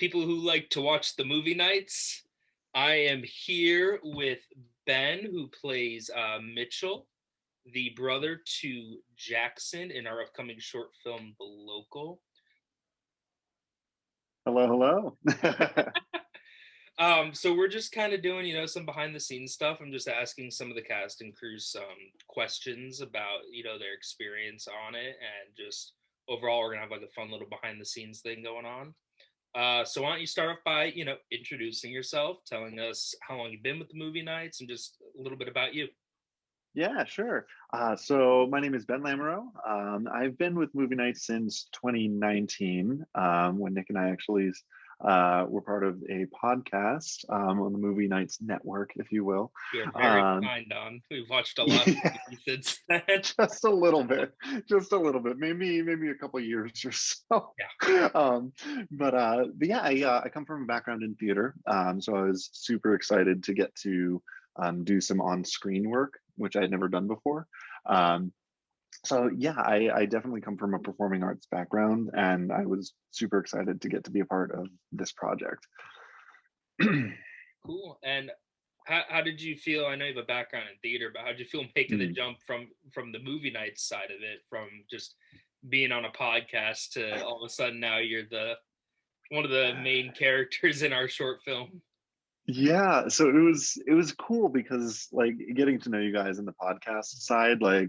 people who like to watch the movie nights. I am here with Ben, who plays Mitchell, the brother to Jackson in our upcoming short film, The Local. Hello, hello. So we're just kind of doing, some behind the scenes stuff. I'm just asking some of the cast and crew some questions about, their experience on it, and just overall, we're gonna have like a fun little behind the scenes thing going on. So why don't you start off by, introducing yourself, telling us how long you've been with the movie nights, and just a little bit about you. Yeah, sure. So my name is Ben Lamoureux. I've been with Movie Nights since 2019, when Nick and I actually were part of a podcast on the Movie Nights network, if you will. You're very Um, kind on. We've watched a lot of yeah, movies since then. just a little bit, maybe a couple years or so. Yeah. But yeah, I come from a background in theater, so I was super excited to get to do some on-screen work, which I had never done before. Um, so yeah, I definitely come from a performing arts background, and I was super excited to get to be a part of this project. Cool. And how did you feel? I know you have a background in theater, but how did you feel making the Mm. jump from the movie nights side of it, from just being on a podcast to all of a sudden now you're the one of the main characters in our short film? Yeah, so it was cool because like getting to know you guys in the podcast side, like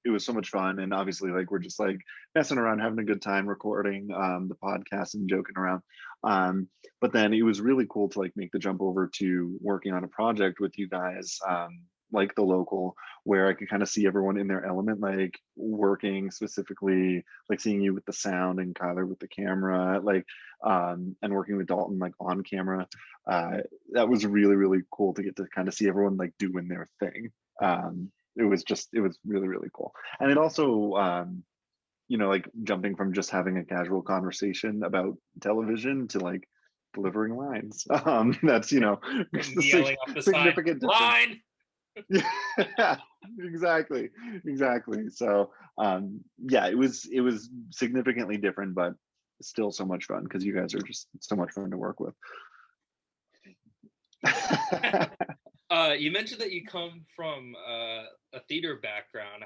it was so much fun, and obviously like we're just like messing around, having a good time recording the podcast and joking around. But then it was really cool to like make the jump over to working on a project with you guys, like The Local, where I could kind of see everyone in their element, like working specifically, like seeing you with the sound and Kyler with the camera, like and working with Dalton like on camera. That was really really cool to get to kind of see everyone like doing their thing. It was really cool, and it also like jumping from just having a casual conversation about television to like delivering lines. That's And a yelling off the side, significant difference. line. Yeah, exactly. So yeah, it was significantly different, but still so much fun because you guys are just so much fun to work with. You mentioned that you come from a theater background.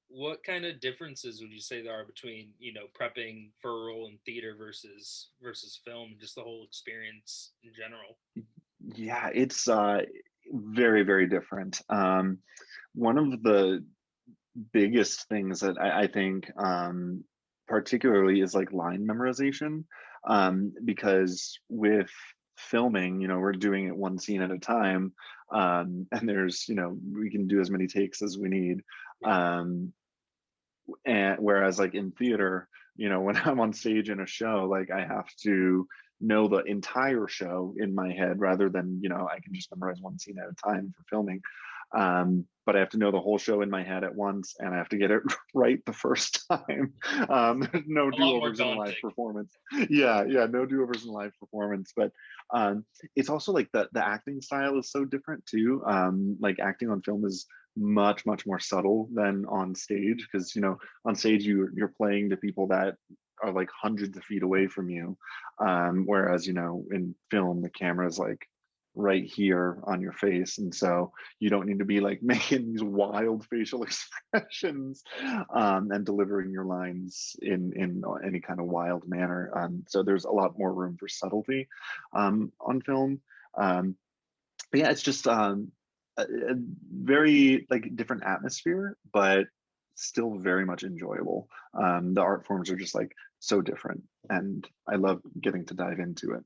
What kind of differences would you say there are between, prepping for a role in theater versus film, and just the whole experience in general? Yeah, it's very, very different. One of the biggest things that I think particularly is like line memorization, because with filming, we're doing it one scene at a time, and there's, we can do as many takes as we need. Um, and whereas like in theater, when I'm on stage in a show, like I have to know the entire show in my head rather than, I can just memorize one scene at a time for filming. But I have to know the whole show in my head at once, and I have to get it right the first time. There's no A lot more do-overs in a live daunting. performance. Yeah, no do-overs in a live performance. But it's also like the acting style is so different too. Like acting on film is much more subtle than on stage, because on stage you're playing to people that are like hundreds of feet away from you, whereas in film the camera is like right here on your face, and so you don't need to be like making these wild facial expressions, and delivering your lines in any kind of wild manner. So there's a lot more room for subtlety on film. But yeah, it's just a very like different atmosphere, but still very much enjoyable. The art forms are just like so different, and I love getting to dive into it.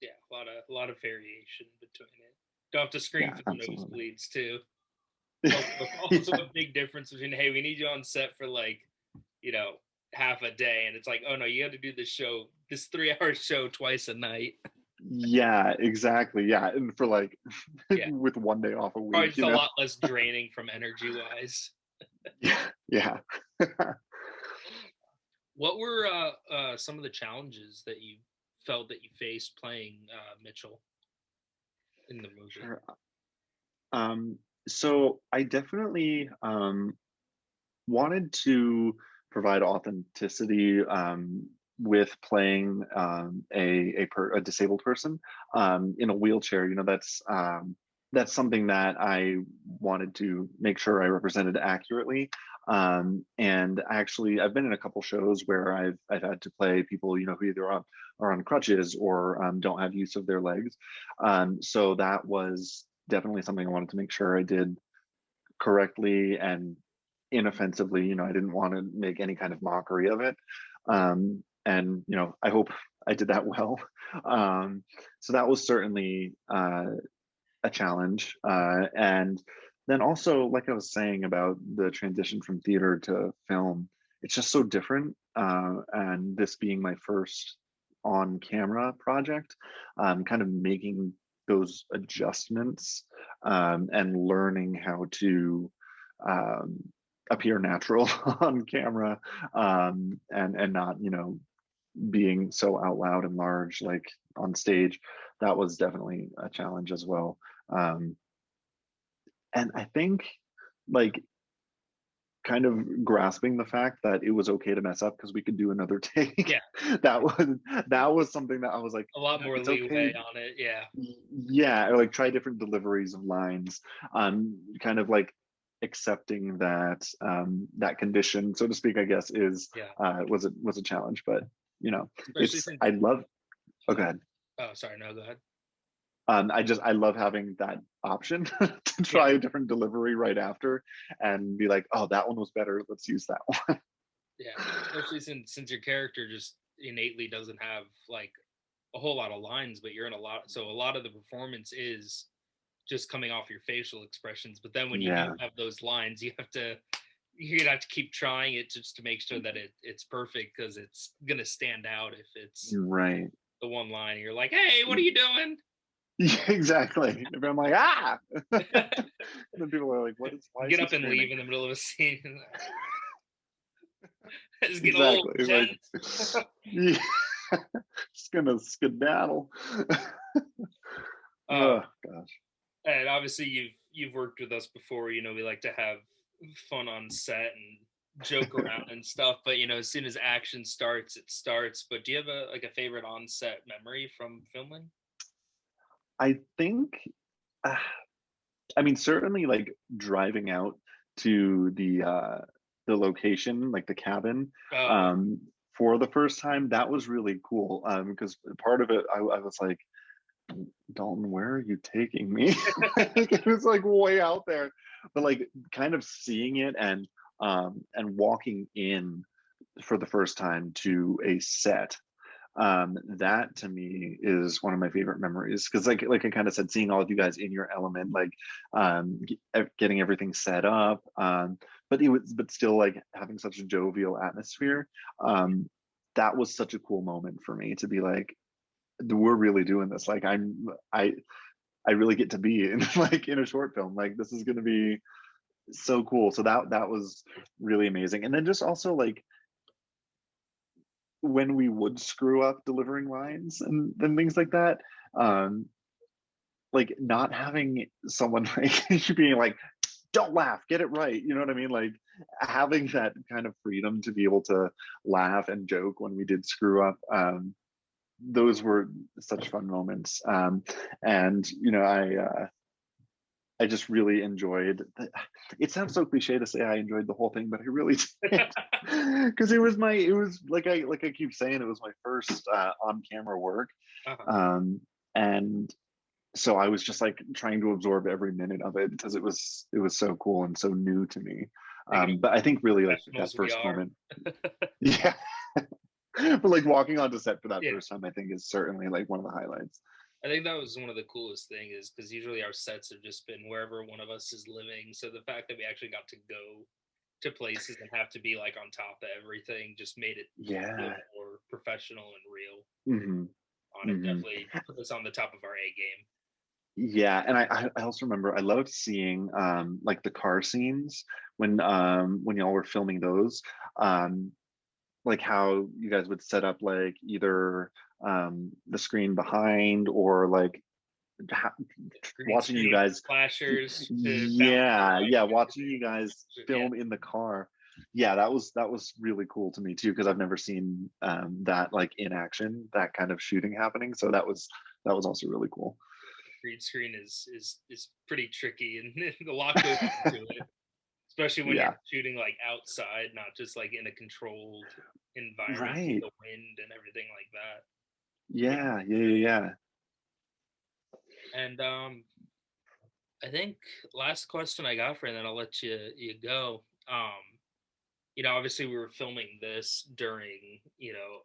Yeah, a lot of variation between it. Don't have to scream Yeah, for the absolutely. nosebleeds too. Also Yeah, a big difference between, hey, we need you on set for like, you know, half a day, and it's like, oh no, you have to do this 3 hour show twice a night. yeah, exactly. Yeah, and for like Yeah, with one day off a probably week, just a lot less draining from energy wise. Yeah, yeah. What were some of the challenges that you felt that you faced playing Mitchell in the movie? Sure. Um, so I definitely wanted to provide authenticity, with playing a disabled person in a wheelchair. You know, that's something that I wanted to make sure I represented accurately. And actually, I've been in a couple shows where I've had to play people, you know, who either are on crutches or don't have use of their legs. So that was definitely something I wanted to make sure I did correctly and inoffensively. You know, I didn't want to make any kind of mockery of it. And you know, I hope I did that well. So that was certainly a challenge. And then also, like I was saying about the transition from theater to film, it's just so different. And this being my first on camera project, kind of making those adjustments and learning how to um, appear natural on camera and not, you know, being so out loud and large like on stage. That was definitely a challenge as well. um and I think, like, kind of grasping the fact that it was okay to mess up because we could do another take. Yeah, that was that was something that I was like, a lot more it's okay. leeway on it. Yeah. Yeah, or like try different deliveries of lines. Kind of like accepting that that condition, so to speak, I guess, is Yeah. was a challenge. But you know, Especially it's since, I love. Oh, go ahead. oh, sorry, no, go ahead. I love having that option to Yeah. try a different delivery right after and be like, oh, that one was better. Let's use that one. Yeah. Especially since your character just innately doesn't have like a whole lot of lines, but you're in a lot, so a lot of the performance is just coming off your facial expressions. But then when you do Yeah, have those lines, you're gonna have to keep trying it just to make sure that it's perfect, because it's gonna stand out if it's right. the one line and you're like, hey, what are you doing? Yeah, exactly. If I'm like, ah, and then people are like, why is Get he up and screaming? leave in the middle of a scene. Just get a little Exactly. Like, tense. yeah, just gonna skedaddle. uh, Oh gosh. and obviously you've worked with us before. You know, we like to have fun on set and joke around and stuff. But as soon as action starts, it starts. But do you have a favorite on set memory from filming? I think, uh, I mean, certainly like driving out to the location, like the cabin, Oh, um, for the first time, that was really cool. Because part of it, I was like, Dalton, where are you taking me? Like, it was like way out there, but like kind of seeing it and walking in for the first time to a set, that to me is one of my favorite memories, because like I kind of said, seeing all of you guys in your element, like getting everything set up, but still like having such a jovial atmosphere. um that was such a cool moment for me to be like, we're really doing this. Like, I really get to be in like in a short film. Like, this is going to be so cool. So that was really amazing. And then just also like when we would screw up delivering lines and things like that, um like not having someone like being like, don't laugh, get it right, you know what I mean, like having that kind of freedom to be able to laugh and joke when we did screw up. Those were such fun moments. And I just really enjoyed it. Sounds so cliche to say I enjoyed the whole thing, but I really did. Because it was like I keep saying, it was my first on camera work. uh-huh. um and so I was just like trying to absorb every minute of it because it was so cool and so new to me. Taking But I think really like that professionals we first are. moment, yeah. But like walking onto set for that Yeah. first time, I think is certainly like one of the highlights. I think that was one of the coolest things, is because usually our sets have just been wherever one of us is living. So the fact that we actually got to go to places and have to be like on top of everything just made it a Yeah. little more professional and real Hmm. on it. Hmm. Definitely put us on the top of our A game. Yeah, and I also remember I loved seeing like the car scenes when y'all were filming those, um like how you guys would set up like either the screen behind or like ha- Green watching you screen guys, flashers to bounce the yeah, light. yeah, watching you guys Yeah. film in the car. yeah, that was really cool to me too, because I've never seen that like in action, that kind of shooting happening. So that was also really cool. Green screen is pretty tricky, and a lot goes into it, especially when you're Yeah, shooting like outside, not just like in a controlled environment with right. the wind and everything like that. Yeah, yeah, yeah, yeah. And I think last question I got for you, and then I'll let you go. Obviously we were filming this during,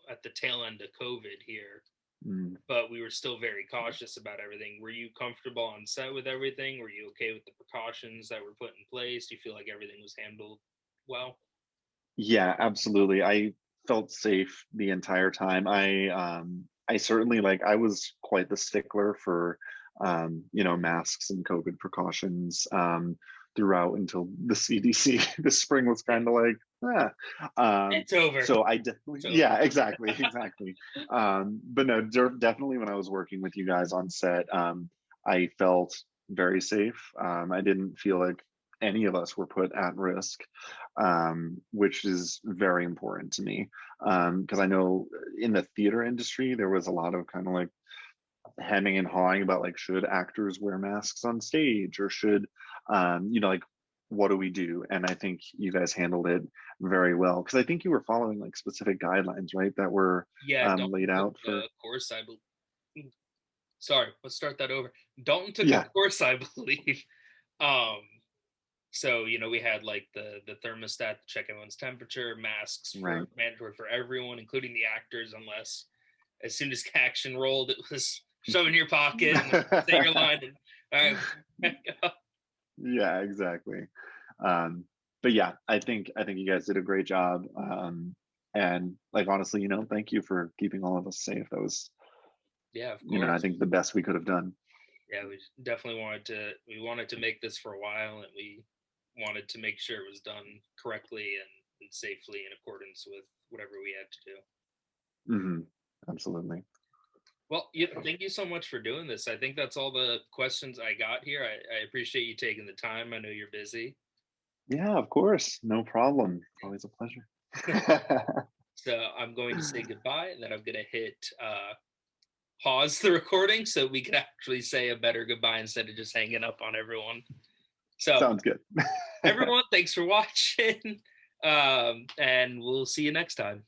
at the tail end of COVID here, Mm. but we were still very cautious about everything. Were you comfortable on set with everything? Were you okay with the precautions that were put in place? Do you feel like everything was handled well? Yeah, absolutely. I felt safe the entire time. I certainly like I was quite the stickler for masks and COVID precautions throughout until the CDC this spring was kind of like, ah. It's over. So I definitely, It's over. yeah, exactly, exactly. But no, definitely when I was working with you guys on set, I felt very safe. I didn't feel like any of us were put at risk, which is very important to me. Because I know in the theater industry, there was a lot of kind of like hemming and hawing about like, should actors wear masks on stage or should, like, what do we do? And I think you guys handled it very well because I think you were following like specific guidelines, right, that were Yeah, Dalton laid took out for. a course, I believe. Sorry, let's start that over. Dalton took a Yeah, course, I believe. Um, so we had like the thermostat to check everyone's temperature, masks right. for mandatory for everyone, including the actors, unless as soon as action rolled, it was shove in your pocket and say your line and all right. Yeah, exactly. But yeah, I think you guys did a great job. And like honestly, thank you for keeping all of us safe. That was, Yeah, of I course. think the best we could have done. Yeah, we definitely wanted to make this for a while, and we wanted to make sure it was done correctly and safely in accordance with whatever we had to do. Hmm. Absolutely. Well, thank you so much for doing this. I think that's all the questions I got here. I appreciate you taking the time. I know you're busy. Yeah, of course. No problem. Always a pleasure. So I'm going to say goodbye, and then I'm going to hit pause the recording so we can actually say a better goodbye instead of just hanging up on everyone. So, Sounds good. everyone, thanks for watching, and we'll see you next time.